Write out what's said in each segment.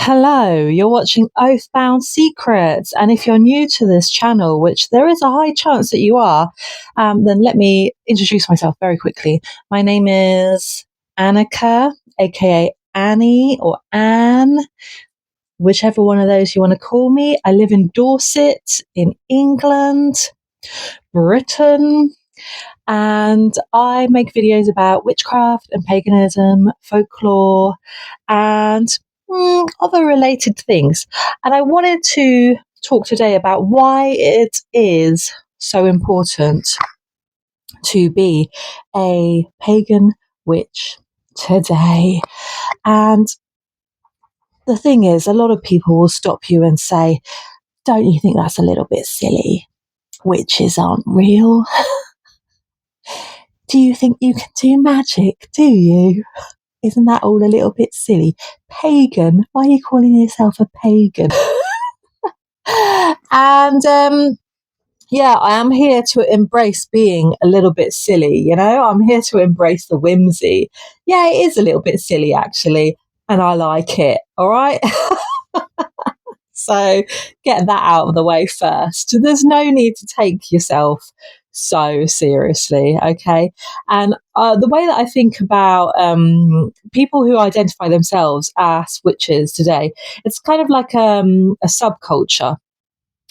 Hello, you're watching Oathbound Secrets, and if you're new to this channel, which there is a high chance that you are, then let me introduce myself very quickly. My name is Annika, aka Annie or Anne, whichever one of those you want to call me. I live in Dorset, in England, Britain, and I make videos about witchcraft and paganism, folklore, and other related things. And I wanted to talk today about why it is so important to be a pagan witch today. And the thing is, a lot of people will stop you and say, don't you think that's a little bit silly? Witches aren't real. Do you think you can do magic? Do you? Isn't that all a little bit silly? Pagan? Why are you calling yourself a pagan? And yeah, I am here to embrace being a little bit silly, I'm here to embrace the whimsy. Yeah, it is a little bit silly, actually, and I like it, all right? So get that out of the way first. There's no need to take yourself so seriously, okay? And the way that I think about people who identify themselves as witches today, it's kind of like a subculture,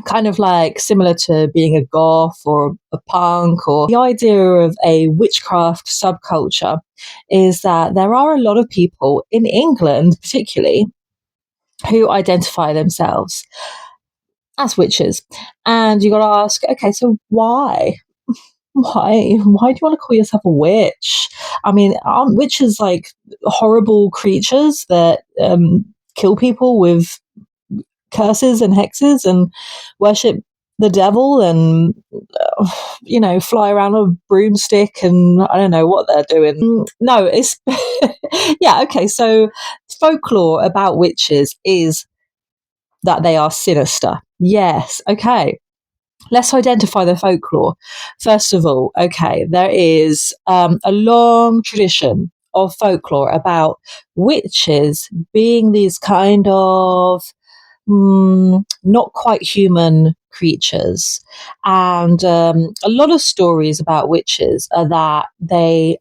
kind of like similar to being a goth or a punk. Or the idea of a witchcraft subculture is that there are a lot of people in England, particularly, who identify themselves as witches. And you got to ask, okay, so why? Why do you want to call yourself a witch? I mean, aren't witches like horrible creatures that kill people with curses and hexes and worship the devil and fly around on a broomstick and I don't know what they're doing? No, it's yeah, okay. So folklore about witches is that they are sinister. Yes, okay. Let's identify the folklore. First of all, okay, there is a long tradition of folklore about witches being these kind of not quite human creatures. And a lot of stories about witches are that they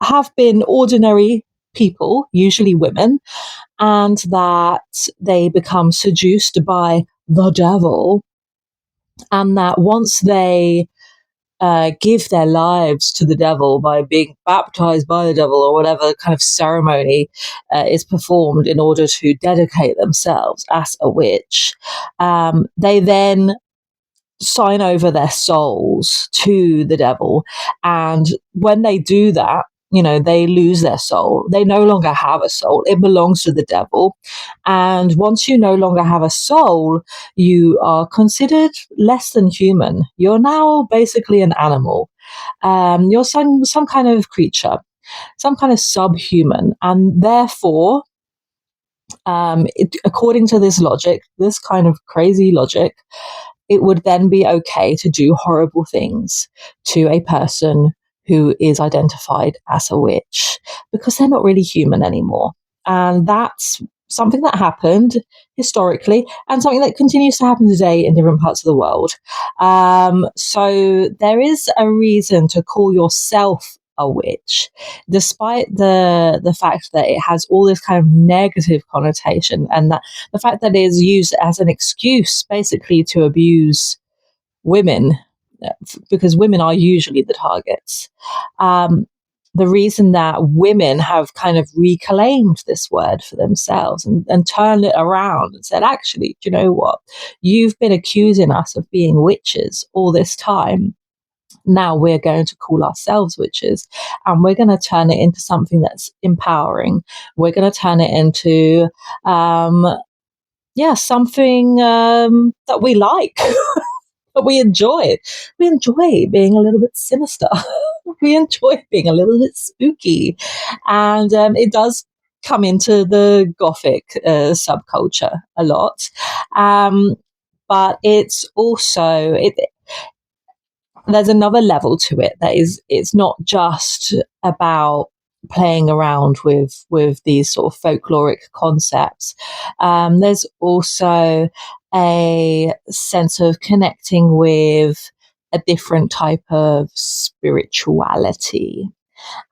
have been ordinary people, usually women, and that they become seduced by the devil, and that once they give their lives to the devil by being baptized by the devil or whatever kind of ceremony is performed in order to dedicate themselves as a witch, they then sign over their souls to the devil. And when they do that, they lose their soul. They no longer have a soul. It belongs to the devil. And once you no longer have a soul, you are considered less than human. You're now basically an animal. You're some kind of creature, some kind of subhuman. And therefore, according to this logic, this kind of crazy logic, it would then be okay to do horrible things to a person who is identified as a witch because they're not really human anymore. And that's something that happened historically and something that continues to happen today in different parts of the world. So there is a reason to call yourself a witch, despite the fact that it has all this kind of negative connotation, and that the fact that it is used as an excuse basically to abuse women, because women are usually the targets. The reason that women have kind of reclaimed this word for themselves and turned it around and said, actually, do you know what? You've been accusing us of being witches all this time. Now we're going to call ourselves witches, and we're going to turn it into something that's empowering. We're going to turn it into, something that we like, that we enjoy. We enjoy being a little bit sinister. We enjoy being a little bit spooky. And it does come into the Gothic subculture a lot. But it's also, there's another level to it that is, it's not just about playing around with these sort of folkloric concepts. There's also a sense of connecting with a different type of spirituality.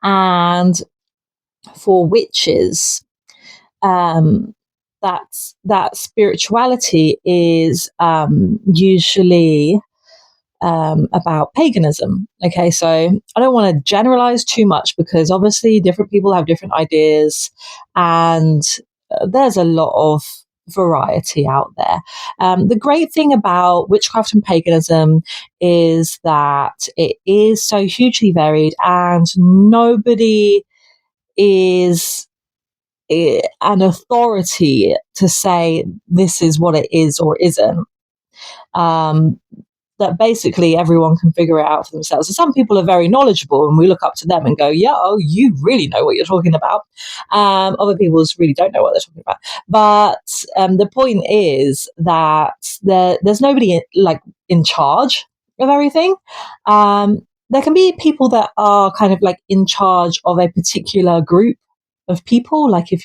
And for witches, that spirituality is usually about paganism. Okay, so I don't want to generalize too much because obviously different people have different ideas, and there's a lot of variety out there. The great thing about witchcraft and paganism is that it is so hugely varied, and nobody is an authority to say this is what it is or isn't. Um, that basically everyone can figure it out for themselves. So some people are very knowledgeable and we look up to them and go, yeah, oh, you really know what you're talking about. Other people just really don't know what they're talking about. But the point is that there's nobody like in charge of everything. There can be people that are kind of like in charge of a particular group of people. Like if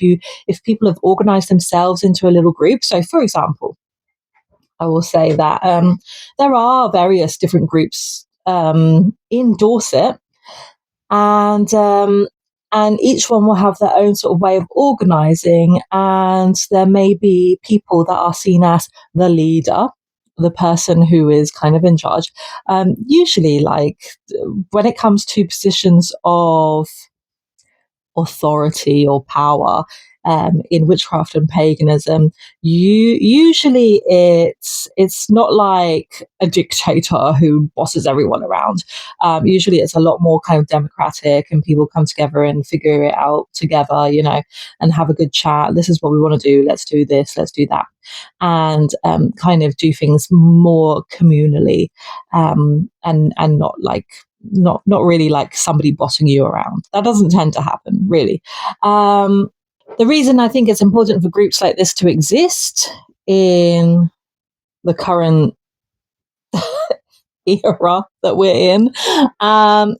people have organized themselves into a little group. So for example, I will say that there are various different groups in Dorset, and each one will have their own sort of way of organising, and there may be people that are seen as the leader, the person who is kind of in charge. Usually, like when it comes to positions of authority or power in witchcraft and paganism, usually it's not like a dictator who bosses everyone around. Usually it's a lot more kind of democratic, and people come together and figure it out together, you know, and have a good chat. This is what we want to do. Let's do this. Let's do that, and kind of do things more communally, and not like not really like somebody bossing you around. That doesn't tend to happen, really. The reason I think it's important for groups like this to exist in the current era that we're in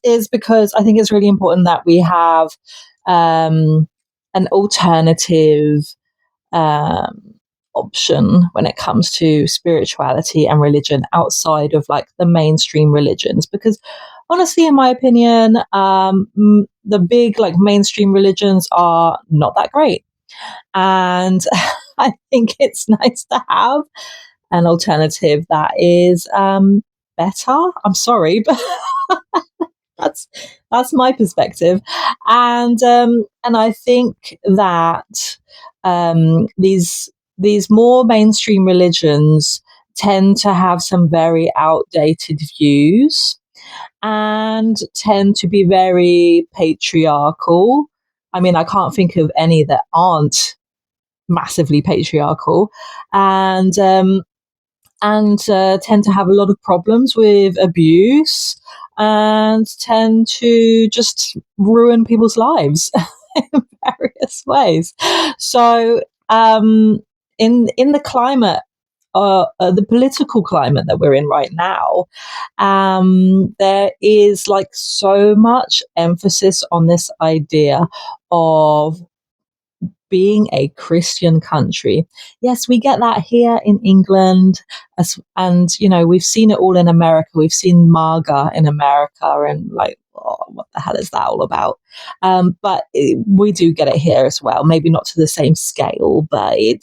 is because I think it's really important that we have an alternative option when it comes to spirituality and religion outside of like the mainstream religions, because honestly, in my opinion, the big like mainstream religions are not that great, and I think it's nice to have an alternative that is better. I'm sorry, but that's my perspective, and I think that these more mainstream religions tend to have some very outdated views and tend to be very patriarchal. I mean, I can't think of any that aren't massively patriarchal, and tend to have a lot of problems with abuse and tend to just ruin people's lives in various ways. So, in the climate, the political climate that we're in right now, there is like so much emphasis on this idea of being a Christian country. Yes, we get that here in England, and you know we've seen it all in America. We've seen MAGA in America, and like, oh, what the hell is that all about? But we do get it here as well. Maybe not to the same scale, but it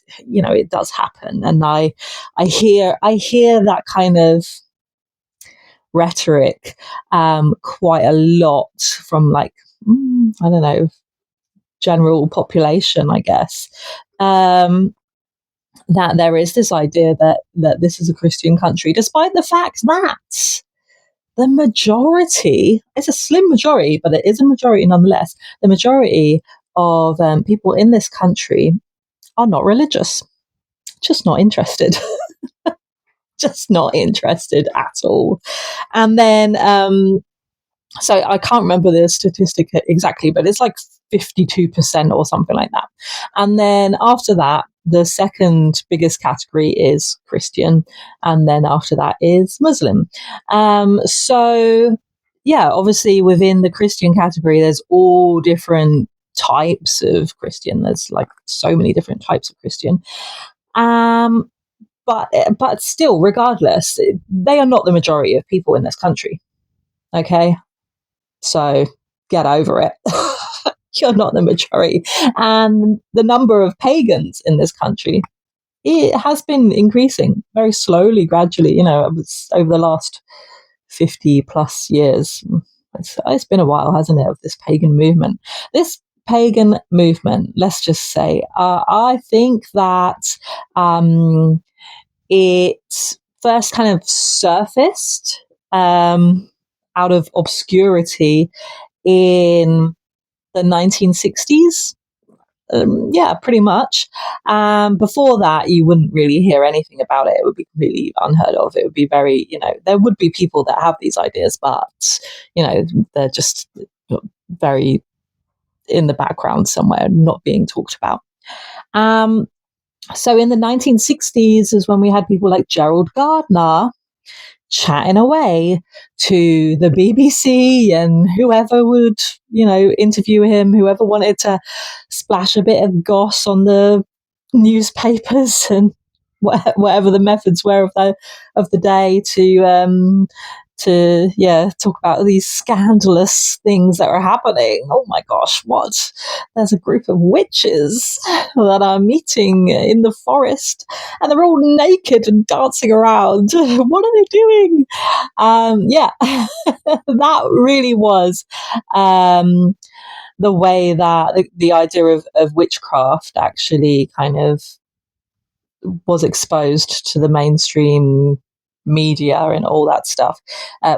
does happen. And I hear that kind of rhetoric quite a lot from like I don't know, general population, I guess, that there is this idea that this is a Christian country, despite the fact that the majority, it's a slim majority, but it is a majority nonetheless, the majority of people in this country are not religious, just not interested. Just not interested at all. And then so I can't remember the statistic exactly, but it's like 52% or something like that. And then after that, the second biggest category is Christian, and then after that is Muslim. So yeah, obviously within the Christian category, there's all different types of Christian. There's like so many different types of Christian. Um, but still, regardless, they are not the majority of people in this country. Okay, so get over it. You're not the majority, and the number of pagans in this country, it has been increasing very slowly, gradually. You know, it was over the last 50 plus years. It's been a while, hasn't it, of this pagan movement? This pagan movement, let's just say, I think that it first kind of surfaced out of obscurity in the 1960s. Yeah, pretty much. Before that, you wouldn't really hear anything about it. It would be completely unheard of. It would be very, there would be people that have these ideas, but, they're just very in the background somewhere, not being talked about. So in the 1960s is when we had people like Gerald Gardner chatting away to the BBC and whoever would, interview him, whoever wanted to splash a bit of goss on the newspapers and whatever the methods were of the day to talk about these scandalous things that are happening. Oh my gosh, what? There's a group of witches that are meeting in the forest and they're all naked and dancing around. What are they doing? That really was the way that the idea of witchcraft actually kind of was exposed to the mainstream media and all that stuff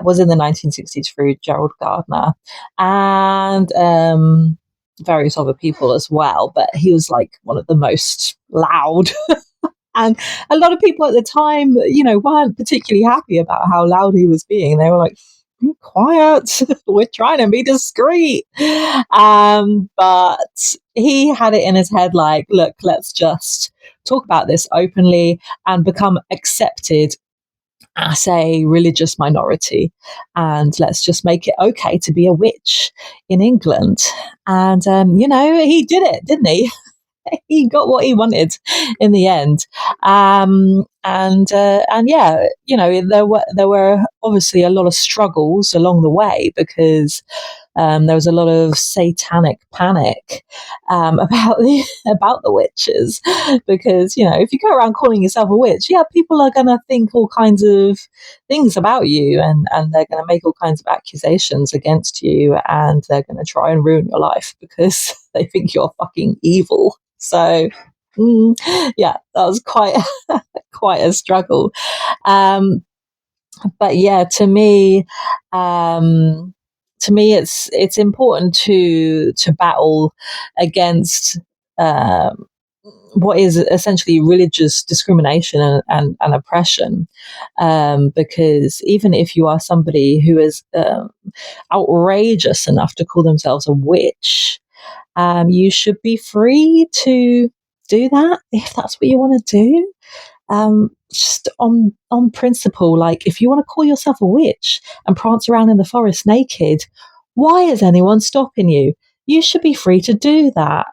was in the 1960s through Gerald Gardner and various other people as well. But he was like one of the most loud. And a lot of people at the time, weren't particularly happy about how loud he was being. They were like, be quiet. We're trying to be discreet. But he had it in his head like, look, let's just talk about this openly and become accepted as a religious minority. And let's just make it okay to be a witch in England. And, he did it, didn't he? He got what he wanted in the end. And yeah, there were obviously a lot of struggles along the way because there was a lot of satanic panic about the witches because if you go around calling yourself a witch, yeah, people are going to think all kinds of things about you and they're going to make all kinds of accusations against you and they're going to try and ruin your life because they think you're fucking evil. So yeah, that was quite quite a struggle. But yeah, to me, it's important to battle against what is essentially religious discrimination and oppression, because even if you are somebody who is outrageous enough to call themselves a witch, you should be free to do that if that's what you want to do. Just on principle, like if you want to call yourself a witch and prance around in the forest naked, why is anyone stopping you? You should be free to do that.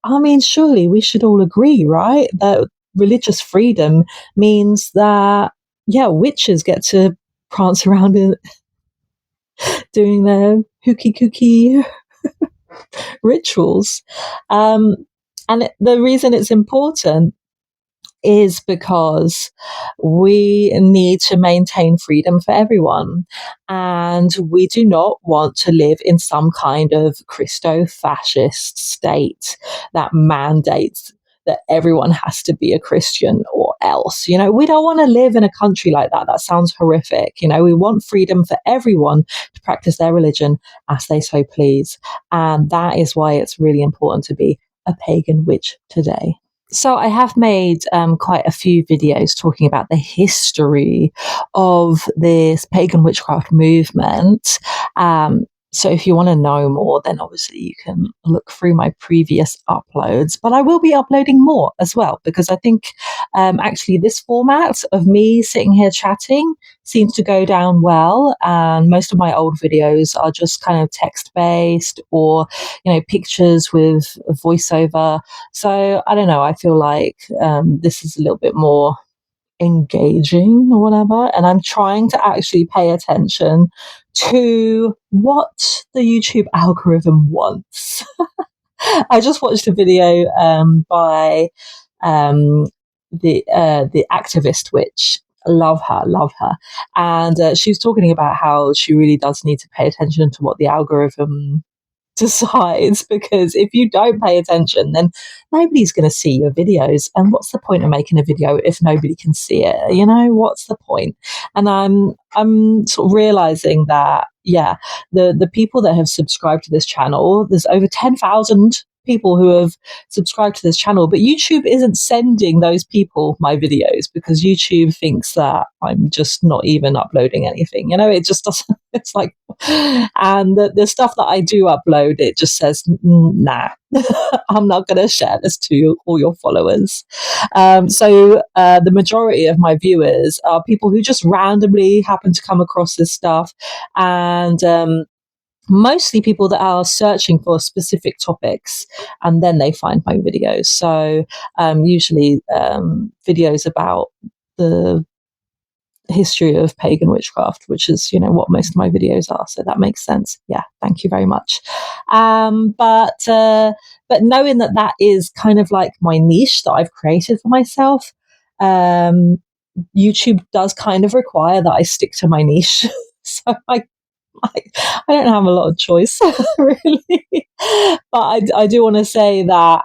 I mean, surely we should all agree, right? That religious freedom means that, yeah, witches get to prance around in doing their hooky kooky rituals. And the reason it's important is because we need to maintain freedom for everyone. And we do not want to live in some kind of Christo-fascist state that mandates that everyone has to be a Christian or else. We don't want to live in a country like that. That sounds horrific. We want freedom for everyone to practice their religion as they so please. And that is why it's really important to be a pagan witch today. So I have made quite a few videos talking about the history of this pagan witchcraft movement. So if you want to know more, then obviously you can look through my previous uploads. But I will be uploading more as well, because I think actually this format of me sitting here chatting seems to go down well. And most of my old videos are just kind of text based, or, pictures with a voiceover. So I don't know. I feel like this is a little bit more engaging or whatever. And I'm trying to actually pay attention to what the YouTube algorithm wants. I just watched a video by the activist witch. Love her. And she was talking about how she really does need to pay attention to what the algorithm decides, because if you don't pay attention, then nobody's going to see your videos, and what's the point of making a video if nobody can see it? What's the point? And I'm sort of realizing that, yeah, the people that have subscribed to this channel, there's over 10,000 people who have subscribed to this channel, but YouTube isn't sending those people my videos, because YouTube thinks that I'm just not even uploading anything. It just doesn't. It's like, and the stuff that I do upload, it just says, nah, I'm not going to share this to all your followers. So the majority of my viewers are people who just randomly happen to come across this stuff, and mostly people that are searching for specific topics, and then they find my videos. So usually videos about the history of pagan witchcraft, which is, what most of my videos are. So that makes sense. Yeah, thank you very much. But knowing that that is kind of like my niche that I've created for myself, YouTube does kind of require that I stick to my niche. So I don't have a lot of choice, really. But I do want to say that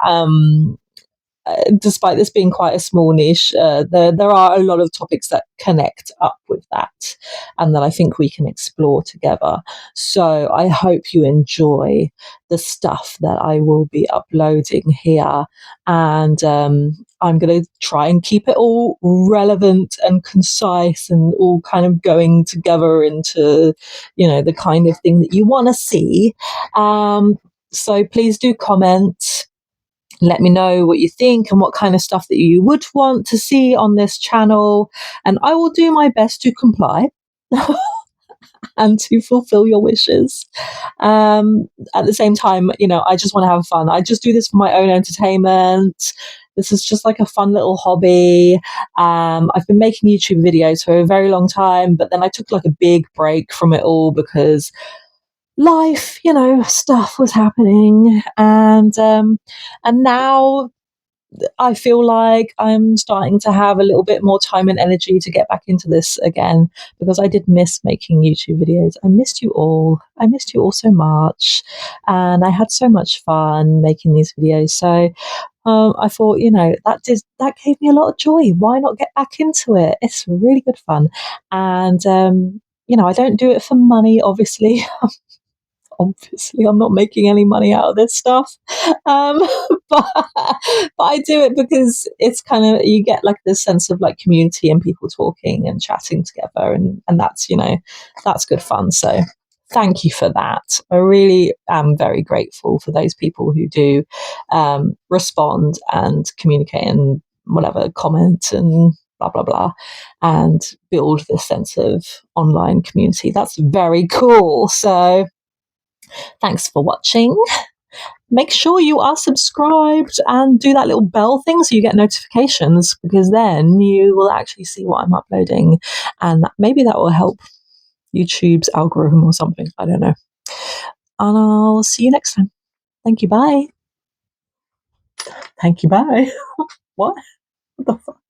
despite this being quite a small niche, there are a lot of topics that connect up with that, and that I think we can explore together. So I hope you enjoy the stuff that I will be uploading here, and I'm going to try and keep it all relevant and concise, and all kind of going together into, the kind of thing that you want to see. So please do comment. Let me know what you think and what kind of stuff that you would want to see on this channel, and I will do my best to comply and to fulfill your wishes. At the same time, I just want to have fun. I just do this for my own entertainment. This is just like a fun little hobby. I've been making YouTube videos for a very long time, but then I took like a big break from it all because life, stuff was happening, and now I feel like I'm starting to have a little bit more time and energy to get back into this again, because I did miss making YouTube videos. I missed you all. I missed you all so much, and I had so much fun making these videos. So I thought, that gave me a lot of joy. Why not get back into it? It's really good fun, and I don't do it for money, obviously. Obviously, I'm not making any money out of this stuff, um, but I do it because it's kind of, you get like this sense of like community and people talking and chatting together, and that's, that's good fun. So thank you for that. I really am very grateful for those people who do respond and communicate and whatever, comment and blah blah blah, and build this sense of online community. That's very cool. So thanks for watching. Make sure you are subscribed and do that little bell thing so you get notifications, because then you will actually see what I'm uploading, and maybe that will help YouTube's algorithm or something. I don't know. And I'll see you next time. Thank you. Bye. Thank you. Bye. What? What the fuck?